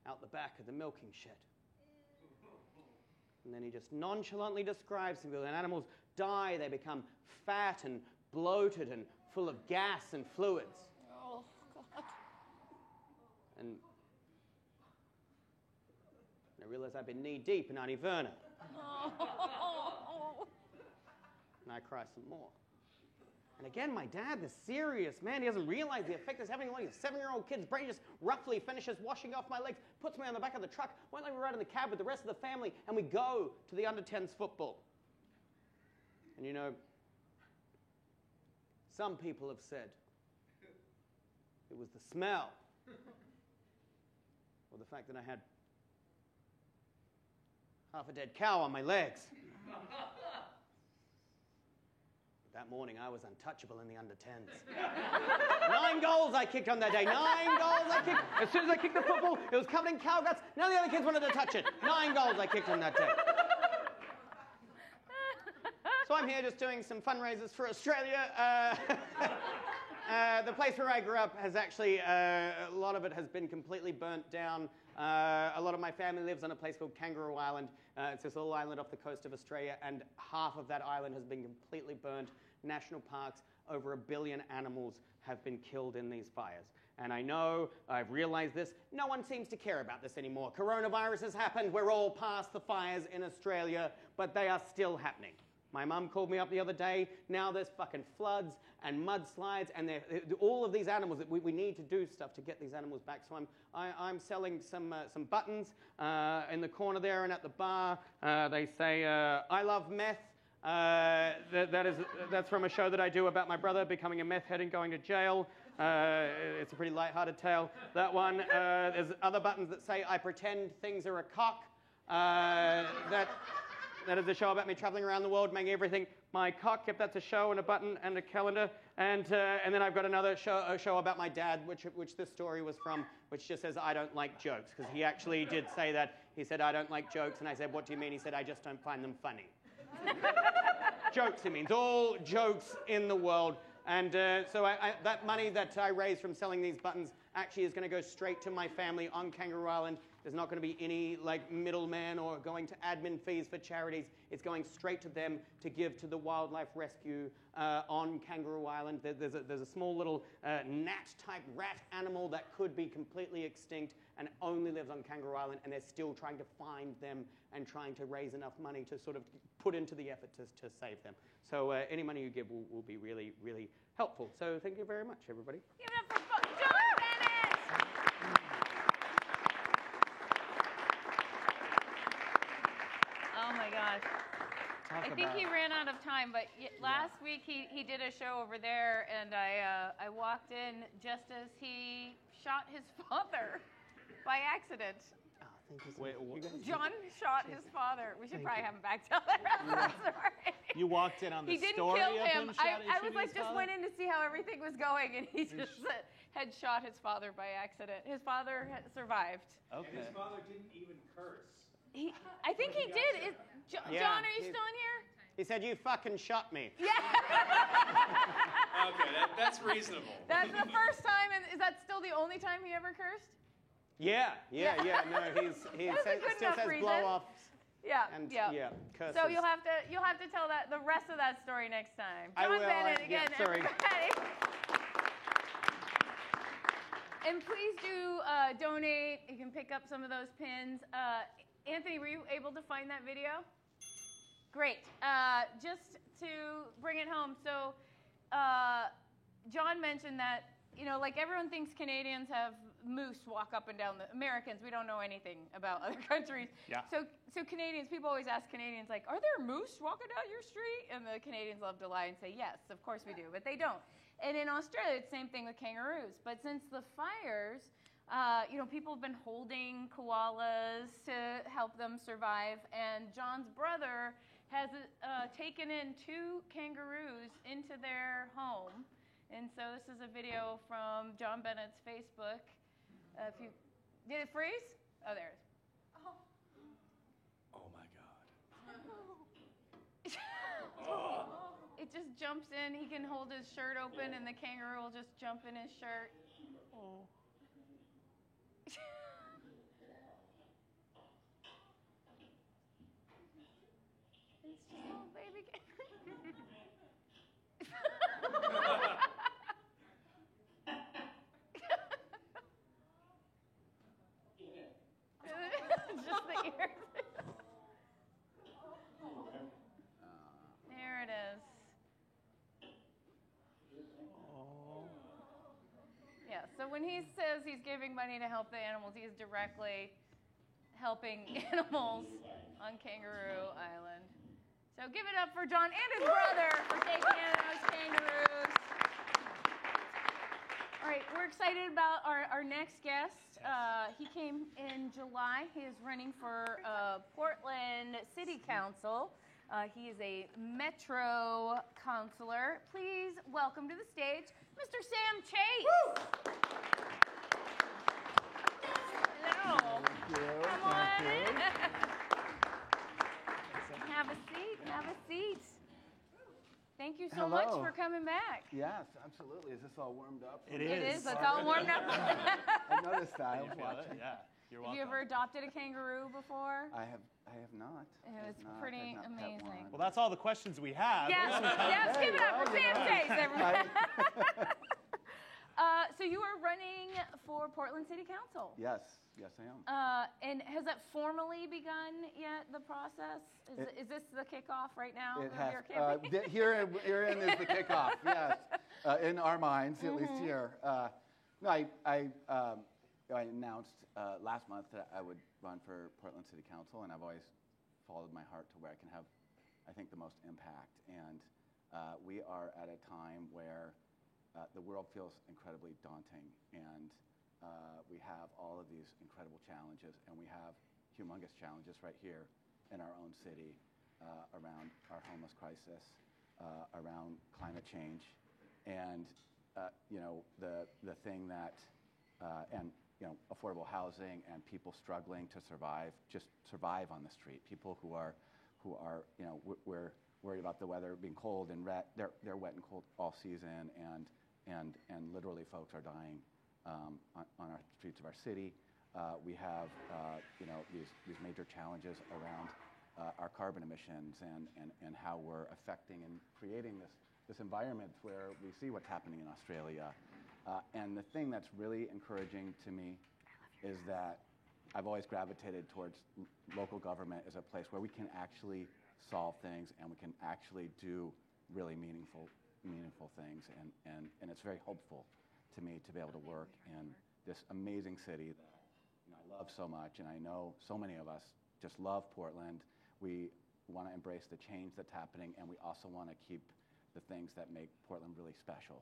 out the back of the milking shed. And then he just nonchalantly describes to me that when animals die, they become fat and bloated and full of gas and fluids. Oh, God. And I realized I'd been knee-deep in Auntie Verna. Oh. And I cry some more. And again, my dad, this serious man, he doesn't realize the effect it's having on a 7-year-old kid's brain. Just roughly finishes washing off my legs, puts me on the back of the truck, won't let me ride in the cab with the rest of the family, and we go to the under-10s football. And some people have said it was the smell or the fact that I had half a dead cow on my legs. That morning, I was untouchable in the under-10s. 9 goals I kicked on that day. 9 goals I kicked. As soon as I kicked the football, it was covered in cow guts. None of the other kids wanted to touch it. 9 goals I kicked on that day. So I'm here just doing some fundraisers for Australia. The place where I grew up has actually, a lot of it has been completely burnt down. A lot of my family lives on a place called Kangaroo Island. It's this little island off the coast of Australia, and half of that island has been completely burnt. National parks, over 1 billion animals have been killed in these fires. And I know, I've realized this, no one seems to care about this anymore. Coronavirus has happened, we're all past the fires in Australia, but they are still happening. My mum called me up the other day. Now there's fucking floods and mudslides, and all of these animals. We need to do stuff to get these animals back. So I'm selling some buttons in the corner there and at the bar. They say, "I love meth." That's from a show that I do about my brother becoming a meth head and going to jail. It's a pretty lighthearted tale, that one. There's other buttons that say, "I pretend things are a cock." That is a show about me traveling around the world, making everything my cock. Yep, that's a show and a button and a calendar. And then I've got another show about my dad, which this story was from, which just says, "I don't like jokes," because he actually did say that. He said, "I don't like jokes," and I said, "What do you mean?" He said, "I just don't find them funny." Jokes, it means all jokes in the world. And so that money that I raised from selling these buttons actually is going to go straight to my family on Kangaroo Island. There's not going to be any middleman or going to admin fees for charities. It's going straight to them to give to the wildlife rescue on Kangaroo Island. There's a small little gnat-type rat animal that could be completely extinct and only lives on Kangaroo Island, and they're still trying to find them and trying to raise enough money to sort of put into the effort to save them. So any money you give will be really, really helpful. So thank you very much, everybody. Give it up for John Bennett! Oh my gosh. I think he ran out of time, but last week he did a show over there, and I walked in just as he shot his father by accident. Oh, thank you. John shot his father. We should probably have him back tell the rest of the story. You walked in on the He didn't story kill of him. I was shooting like, his just father? went in to see how everything was going, and he just had shot his father by accident. His father survived. Okay. And his father didn't even curse. I think he did. John, are you still in here? He said, "You fucking shot me." Yeah. Okay, that's reasonable. That's the first time, and is that still the only time he ever cursed? Yeah. No, he That's a good still enough says reason. blow-offs. Yeah. And curses. So you'll have to tell the rest of that story next time. I John will, Bennett again, sorry. everybody. And please do donate. You can pick up some of those pins. Anthony, were you able to find that video? Great. Just to bring it home, so John mentioned that, like everyone thinks Canadians have moose walk up and down Americans, we don't know anything about other countries. Yeah. So Canadians, people always ask Canadians, like, are there moose walking down your street? And the Canadians love to lie and say, yes, of course we do, but they don't. And in Australia, it's the same thing with kangaroos. But since the fires, people have been holding koalas to help them survive. And John's brother has taken in 2 kangaroos into their home. And so this is a video from John Bennett's Facebook. Did it freeze? Oh, there it is. Oh my God. It just jumps in. He can hold his shirt open, and the kangaroo will just jump in his shirt. Oh. It's just a little baby kangaroo. Just the ears. There it is. Yeah, so when he says he's giving money to help the animals, he is directly helping animals on Kangaroo Island. So give it up for John and his brother for taking in those kangaroos. All right, we're excited about our next guest. He came in July. He is running for Portland City Council. He is a Metro councilor. Please welcome to the stage, Mr. Sam Chase. Woo! Hello. Thank you. Come on in. Have a seat. Have a seat. Thank you so much for coming back. Yes, absolutely. Is this all warmed up? It It is. It's all warmed up. I noticed that. I was watching. Yeah, you're Have welcome. you ever adopted a kangaroo before? I have not. It was pretty amazing. Well, that's all the questions we have. Yes, yes, give it up for Sam Chase, everybody. So you are running for Portland City Council. Yes, I am. And has that formally begun yet, the process? Is this the kickoff right now It of has. your campaign? Herein is the kickoff. Yes, in our minds, at least here. No, I announced last month that I would run for Portland City Council, and I've always followed my heart to where I can have, I think, the most impact. And we are at a time where the world feels incredibly daunting, and we have all of these incredible challenges, and we have humongous challenges right here in our own city around our homeless crisis, around climate change, and the thing that affordable housing and people struggling to survive on the street. People who are we're worried about the weather being cold and they're wet and cold all season, and literally folks are dying on our streets of our city. We have these major challenges around our carbon emissions and how we're affecting and creating this environment where we see what's happening in Australia. And the thing that's really encouraging to me is that I've always gravitated towards local government as a place where we can actually solve things, and we can actually do really meaningful things. And it's very hopeful to me to be able to work in this amazing city that I love so much, and I know so many of us just love Portland. We want to embrace the change that's happening, and we also want to keep the things that make Portland really special.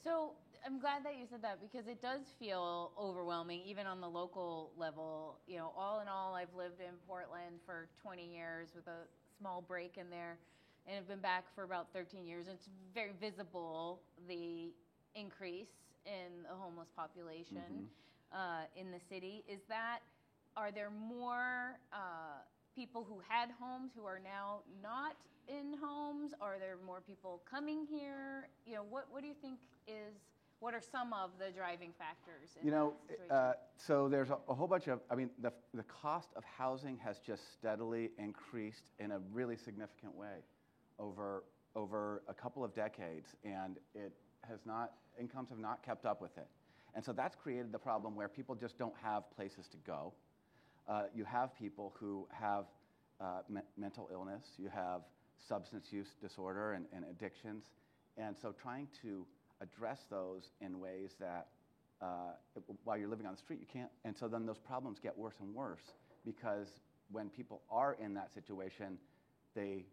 So I'm glad that you said that, because it does feel overwhelming, even on the local level. You know, all in all, I've lived in Portland for 20 years with a small break in there, and I've been back for about 13 years. It's very visible, the increase in the homeless population in the city. Are there more people who had homes who are now not in homes? Are there more people coming here? You know, what do you think what are some of the driving factors in that situation? So there's a whole bunch of, the cost of housing has just steadily increased in a really significant way over a couple of decades, and incomes have not kept up with it. And so that's created the problem where people just don't have places to go. You have people who have mental illness, you have substance use disorder and addictions, and so trying to address those in ways that while you're living on the street you can't, and so then those problems get worse and worse, because when people are in that situation, the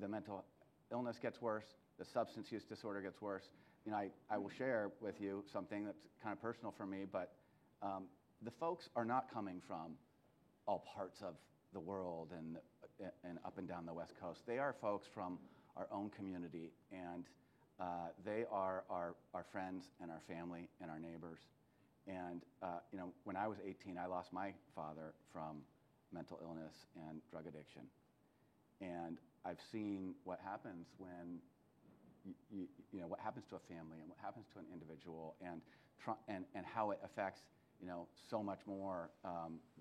mental illness gets worse, the substance use disorder gets worse. You know, I will share with you something that's kind of personal for me, but the folks are not coming from all parts of the world and up and down the West Coast. They are folks from our own community, and they are our friends and our family and our neighbors. And you know, when I was 18, I lost my father from mental illness and drug addiction. And I've seen what happens when you know, what happens to a family and what happens to an individual, and how it affects, you know, so much more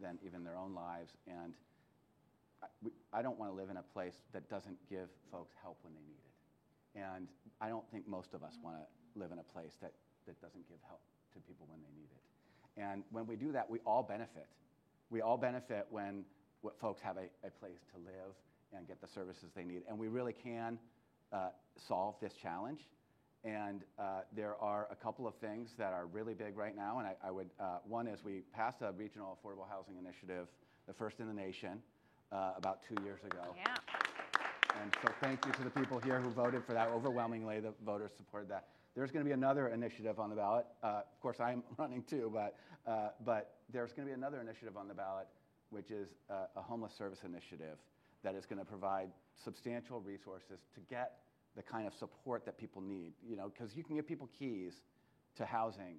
than even their own lives. And I don't want to live in a place that doesn't give folks help when they need it. And I don't think most of us want to live in a place that doesn't give help to people when they need it. And when we do that, we all benefit. We all benefit when folks have a place to live and get the services they need. And we really can solve this challenge. And there are a couple of things that are really big right now. And I would, one is we passed a regional affordable housing initiative, the first in the nation, about 2 years ago. Yeah. And so thank you to the people here who voted for that. Overwhelmingly, the voters supported that. There's going to be another initiative on the ballot. Of course, I'm running too, but there's going to be another initiative on the ballot, which is a homeless service initiative that is going to provide substantial resources to get the kind of support that people need. You know, because you can give people keys to housing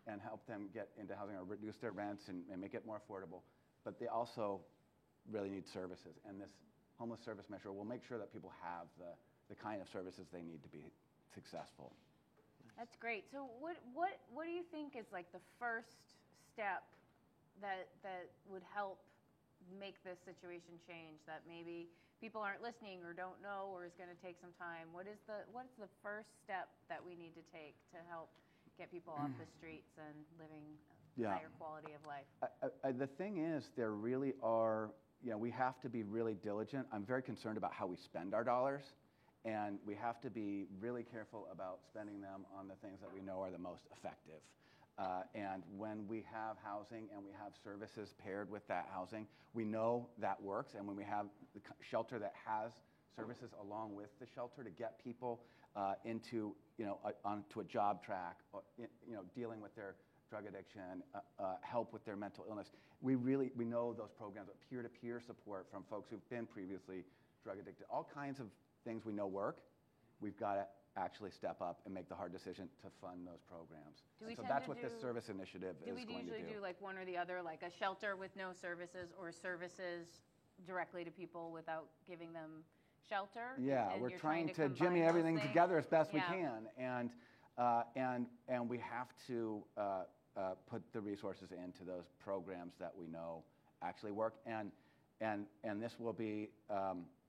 and help them get into housing or reduce their rents and make it more affordable, but they also really need services. And this homeless service measure will make sure that people have the kind of services they need to be successful. That's great. So what do you think is like the first step that would help make this situation change, that maybe people aren't listening or don't know or is going to take some time? What's the first step that we need to take to help get people off the streets and living a higher quality of life? The thing is, there really are, you know, we have to be really diligent. I'm very concerned about how we spend our dollars, and we have to be really careful about spending them on the things that we know are the most effective. And when we have housing and we have services paired with that housing, we know that works. And when we have the shelter that has services along with the shelter to get people into, you know, onto a job track, or, you know, dealing with their drug addiction, help with their mental illness, we know those programs, peer-to-peer support from folks who've been previously drug addicted, all kinds of things we know work. We've got to actually step up and make the hard decision to fund those programs. So that's what this service initiative is going to do. Do we usually do like one or the other, like a shelter with no services or services directly to people without giving them shelter? Yeah, we're trying to jimmy everything together as best we can, and we have to put the resources into those programs that we know actually work, and this will be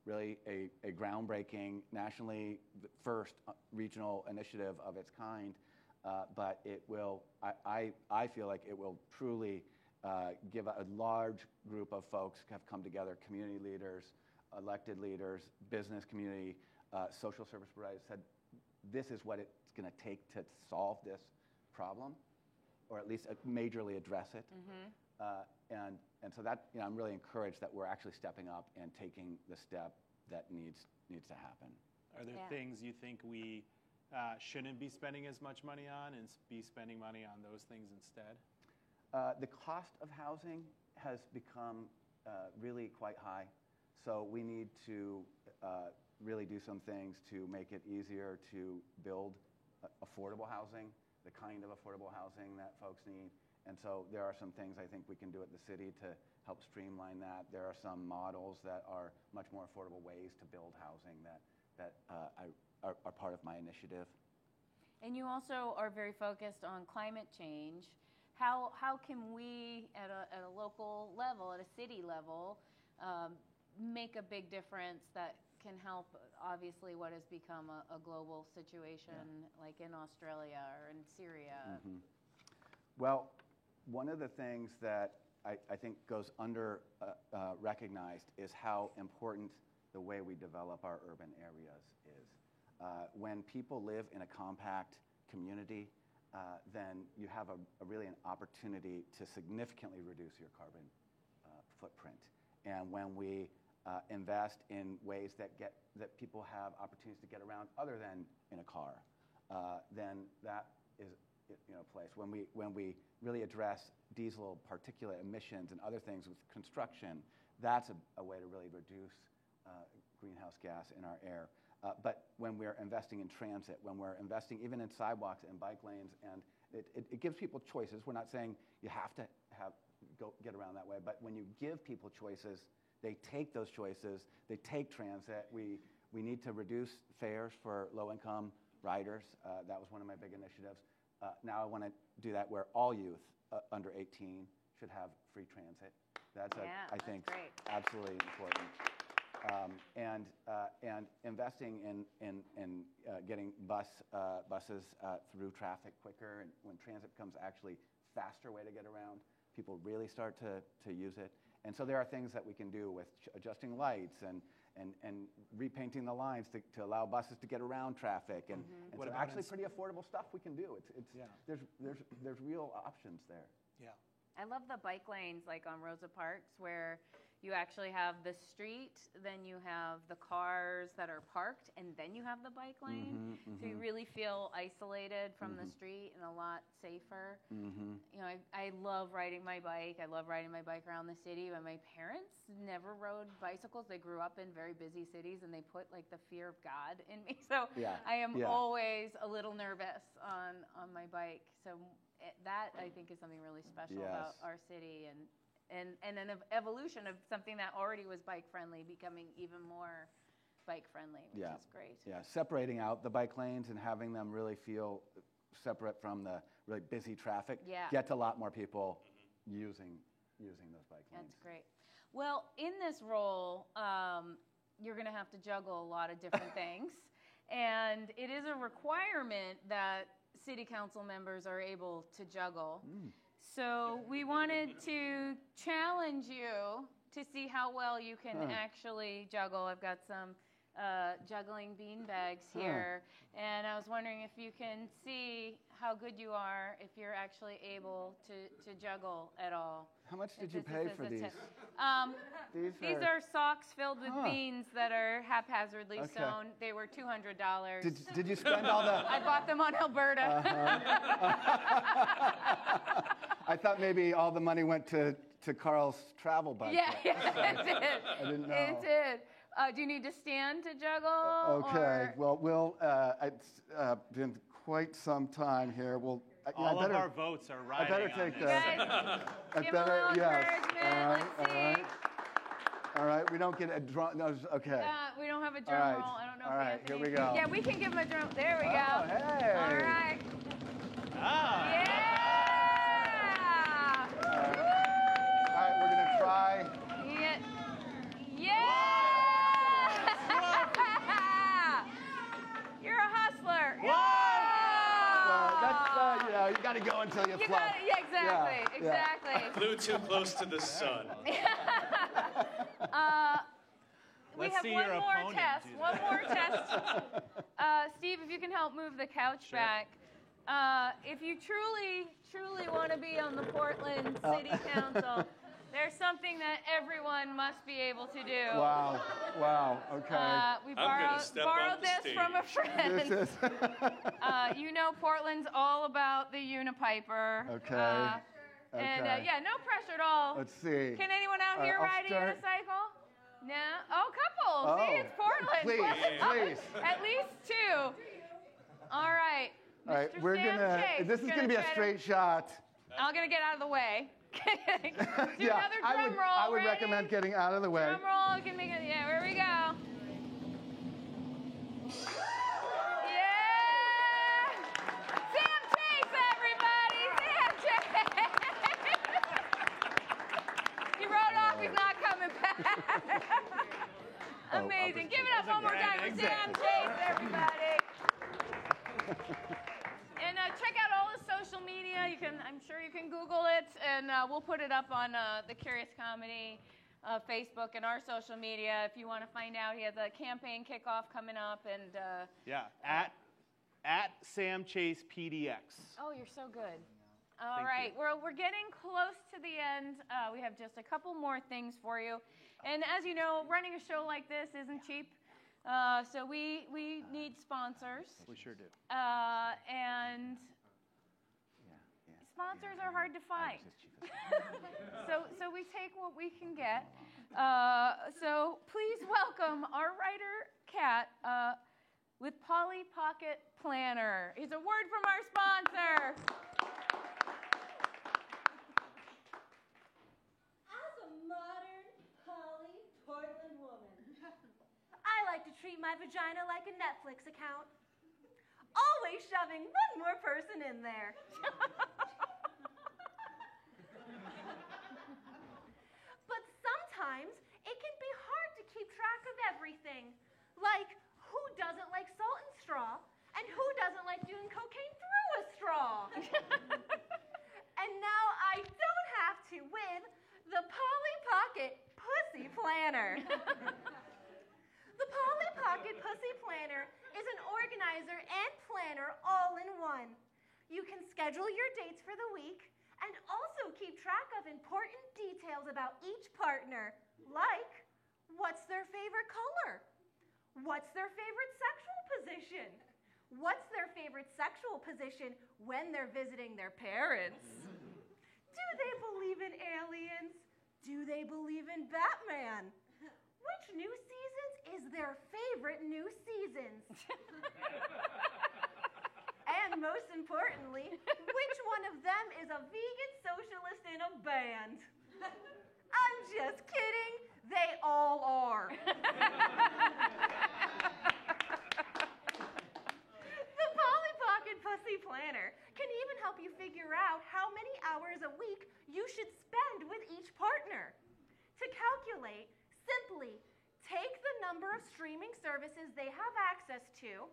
really a groundbreaking, nationally first regional initiative of its kind, but it will, I feel like it will truly give a large group of folks have come together, community leaders, elected leaders, business community, social service providers said, this is what it's going to take to solve this problem, or at least majorly address it. And so that, I'm really encouraged that we're actually stepping up and taking the step that needs to happen. Are there things you think we shouldn't be spending as much money on and be spending money on those things instead? The cost of housing has become really quite high. So we need to really do some things to make it easier to build affordable housing, the kind of affordable housing that folks need. And so there are some things I think we can do at the city to help streamline that. There are some models that are much more affordable ways to build housing that are part of my initiative. And you also are very focused on climate change. How can we, at a local level, at a city level, make a big difference that can help, obviously, what has become a global situation, like in Australia or in Syria? Well, one of the things that I think goes under recognized is how important the way we develop our urban areas is. When people live in a compact community, then you have really an opportunity to significantly reduce your carbon footprint. And when we invest in ways that people have opportunities to get around other than in a car, then that is a place. When we really address diesel particulate emissions and other things with construction, that's a way to really reduce greenhouse gas in our air. But when we're investing in transit, when we're investing even in sidewalks and bike lanes, and it gives people choices. We're not saying you have to get around that way, but when you give people choices, they take those choices, they take transit. We need to reduce fares for low-income riders. That was one of my big initiatives. Now I want to do that where all youth under 18 should have free transit. I think, absolutely important. And investing in getting buses through traffic quicker, and when transit becomes actually a faster way to get around, people really start to use it. And so there are things that we can do with adjusting lights and repainting the lines to allow buses to get around traffic. And so actually pretty affordable stuff we can do. There's real options there. Yeah. I love the bike lanes like on Rosa Parks where you actually have the street, then you have the cars that are parked, and then you have the bike lane. So you really feel isolated from the street and a lot safer. You know, I love riding my bike. I love riding my bike around the city. But my parents never rode bicycles. They grew up in very busy cities, and they put like the fear of God in me. So I am always a little nervous on my bike. So that I think is something really special about our city, and an evolution of something that already was bike friendly becoming even more bike friendly, which is great. Yeah, separating out the bike lanes and having them really feel separate from the really busy traffic gets a lot more people using those bike lanes. That's great. Well, in this role, you're going to have to juggle a lot of different things, and it is a requirement that city council members are able to juggle. So we wanted to challenge you to see how well you can actually juggle. I've got some juggling beanbags here, and I was wondering if you can see how good you are, if you're actually able to juggle at all. How much did you pay for these? These are socks filled with beans that are haphazardly sewn. They were $200. Did you spend all the... I bought them on Alberta. I thought maybe all the money went to Carl's travel budget. Yeah, it did. I didn't know. It did. Do you need to stand to juggle? Okay. Well, it's been quite some time here. All of our votes are riding. I better take that. Give a little encouragement. Let's see. All right. We don't get a drum. No, okay. We don't have a drum roll. I don't know if Anthony... Here we go. Yeah, we can give him a drum. There we go. Hey. All right. Yeah. All right, we're going to try. Yeah. You're a hustler. You got to go until you flop. Exactly. I flew too close to the sun. we Let's have see one your more opponent test. do One that. more test. Steve, if you can help move the couch Sure. back. If you truly want to be on the Portland City Council, there's something that everyone must be able to do. Wow. Wow. Okay. We I'm gonna step borrowed off the this from a stage. friend. This is You know Portland's all about the Unipiper. Okay. And Okay. yeah, no pressure at all. Let's see. Can anyone out here I'll ride a start. unicycle? No? Oh, couple. See, Oh. it's Portland. Please, please. At least two. All right. All right, Mr. we're Sam gonna. Chase This is gonna be a try to- straight shot. I'm gonna get out of the way. Do Yeah, another drum roll. I would Ready? recommend getting out of the way. Drum roll. You can make it. Yeah, here we go. Yeah! Sam Chase, everybody! Sam Chase! He rode off. He's not coming back. Amazing. Give it up one more time for Sam Chase, everybody. And check out all his social media. I'm sure you can Google it, and we'll put it up on the Curious Comedy Facebook and our social media if you want to find out. He has a campaign kickoff coming up, and Yeah, at Sam Chase PDX. oh, you're so good. All right, we're getting close to the end. We have just a couple more things for you, and as you know, running a show like this isn't cheap. So we need sponsors. We sure do. And sponsors are hard to find. So we take what we can get. So please welcome our writer, Kat, with Polly Pocket Planner. It's a word from our sponsor. As a modern, poly Portland woman, I like to treat my vagina like a Netflix account. Always shoving one more person in there. But sometimes it can be hard to keep track of everything. Like who doesn't like salt and straw and who doesn't like doing cocaine through a straw. And now I don't have to with the Polly Pocket Pussy Planner. The Polly Pocket Pussy Planner is an organizer and planner all in one. You can schedule your dates for the week and also keep track of important details about each partner, like what's their favorite color? What's their favorite sexual position? What's their favorite sexual position when they're visiting their parents? Do they believe in aliens? Do they believe in Batman? Which new seasons is their favorite new seasons? And most importantly, which one of them is a vegan socialist in a band? I'm just kidding. They all are. The Polly Pocket Pussy Planner can even help you figure out how many hours a week you should spend with each partner. To calculate, simply take the number of streaming services they have access to,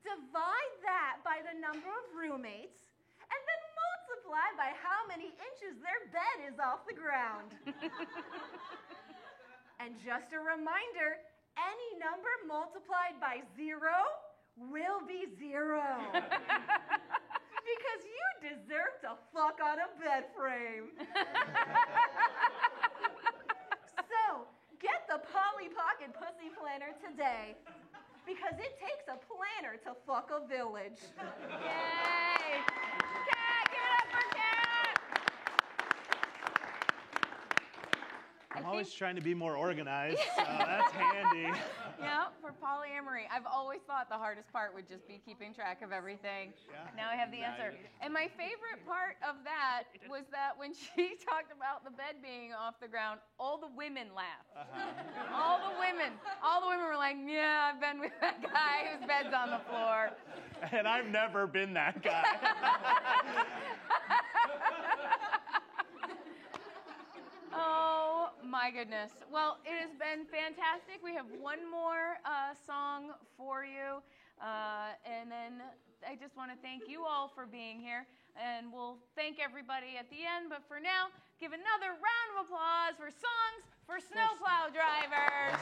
divide that by the number of roommates, and then multiply by how many inches their bed is off the ground. And just a reminder, any number multiplied by 0 will be 0. Because you deserve to fuck on a bed frame. So, get the Polly Pocket Pussy Planner today. Because it takes a planner to fuck a village. Yay! Kat, give it up for Kat! I'm always trying to be more organized, so that's handy. Yeah, for polyamory. I've always thought the hardest part would just be keeping track of everything. Yeah. Now I have the answer. And my favorite part of that was that when she talked about the bed being off the ground, all the women laughed. All the women were like, yeah, I've been with that guy whose bed's on the floor. And I've never been that guy. Oh my goodness. Well, it has been fantastic. We have one more song for you. And then I just want to thank you all for being here. And we'll thank everybody at the end. But for now, give another round of applause for Songs for Snowplow Drivers.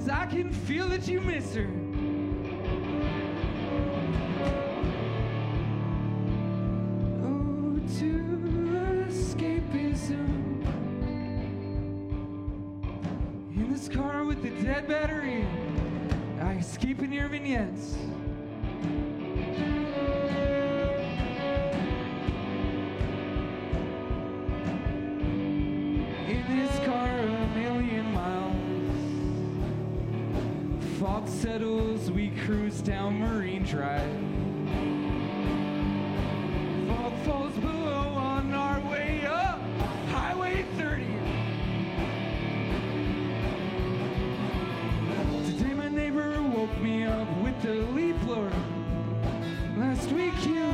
besides, I can feel that you miss her. Oh, to escapism. In this car with the dead battery, I escape in your vignettes. In this car a million miles, fog settles, we cruise down Marine Drive. Fog falls below on our way up Highway 30. Today my neighbor woke me up with the leaf blower. Last week you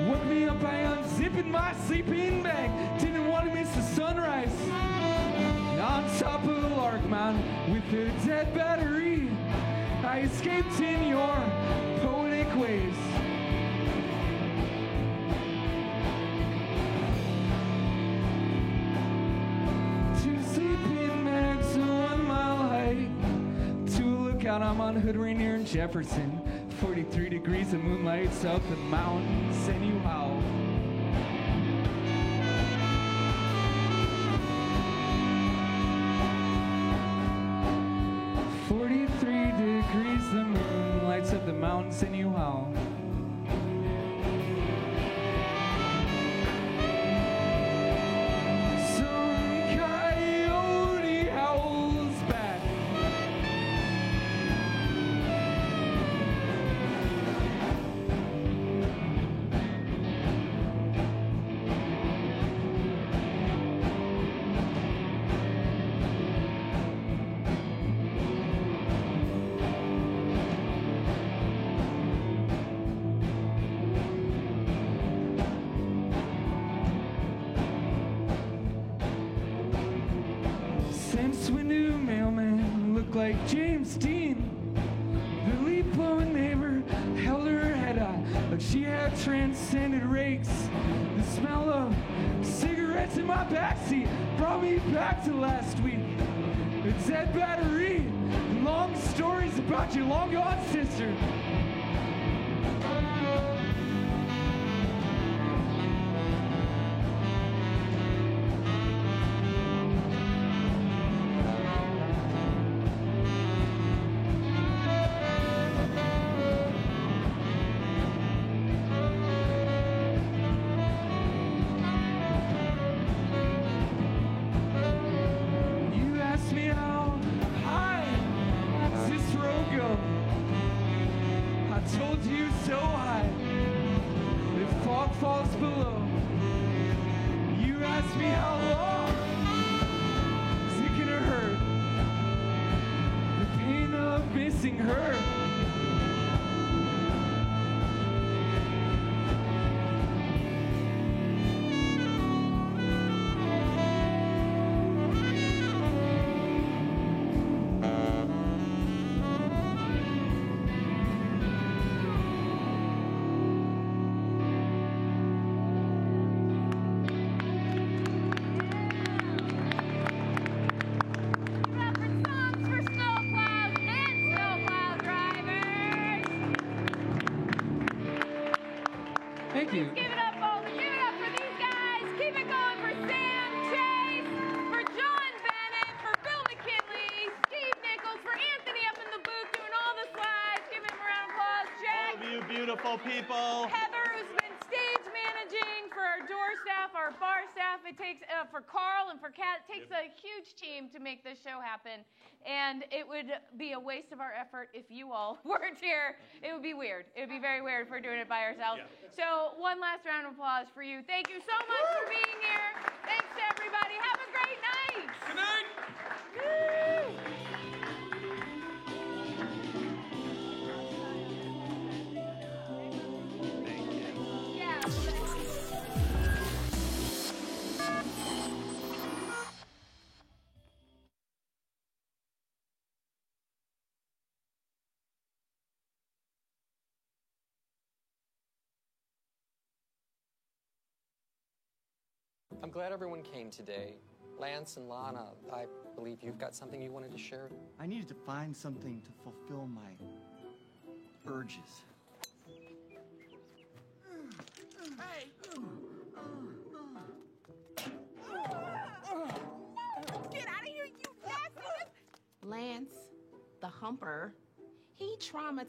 woke me up by unzipping my sleeping bag. Didn't want to miss the sunrise. On top of Lark Mountain with a dead battery, I escaped in your poetic ways. Two sleeping bags, a 1 mile hike. To a lookout, I'm on Hood, Rainier, and Jefferson. 43 degrees of moonlight south of mountains, and you howl. The moon lights up the mountains and you howl. Some coyote howls back. Swindoo mailman looked like James Dean. The leaf-blowing neighbor held her head high like she had transcended rakes. The smell of cigarettes in my backseat brought me back to last week. A dead battery and long stories about your long-gone sister. Thank you. Give it up, Boulder. Give it up for these guys. Keep it going for Sam Chase, for John Bennett, for Bill McKinley, Steve Nichols, for Anthony up in the booth doing all the slides. Give him a round of applause. Jack. All of you beautiful people. Heather, who's been stage managing, for our door staff, our bar staff. It takes, for Carl and for Kat, it takes a huge team to make this show happen. And it would be a waste of our effort if you all weren't here. It would be weird. It would be very weird if we're doing it by ourselves. Yeah. So one last round of applause for you. Thank you so much for being here. Thanks to everybody. Have a great night. Good night. I'm glad everyone came today. Lance and Lana, I believe you've got something you wanted to share. I needed to find something to fulfill my urges. Hey! Get out of here, you nasty! Lance, the humper, he traumatized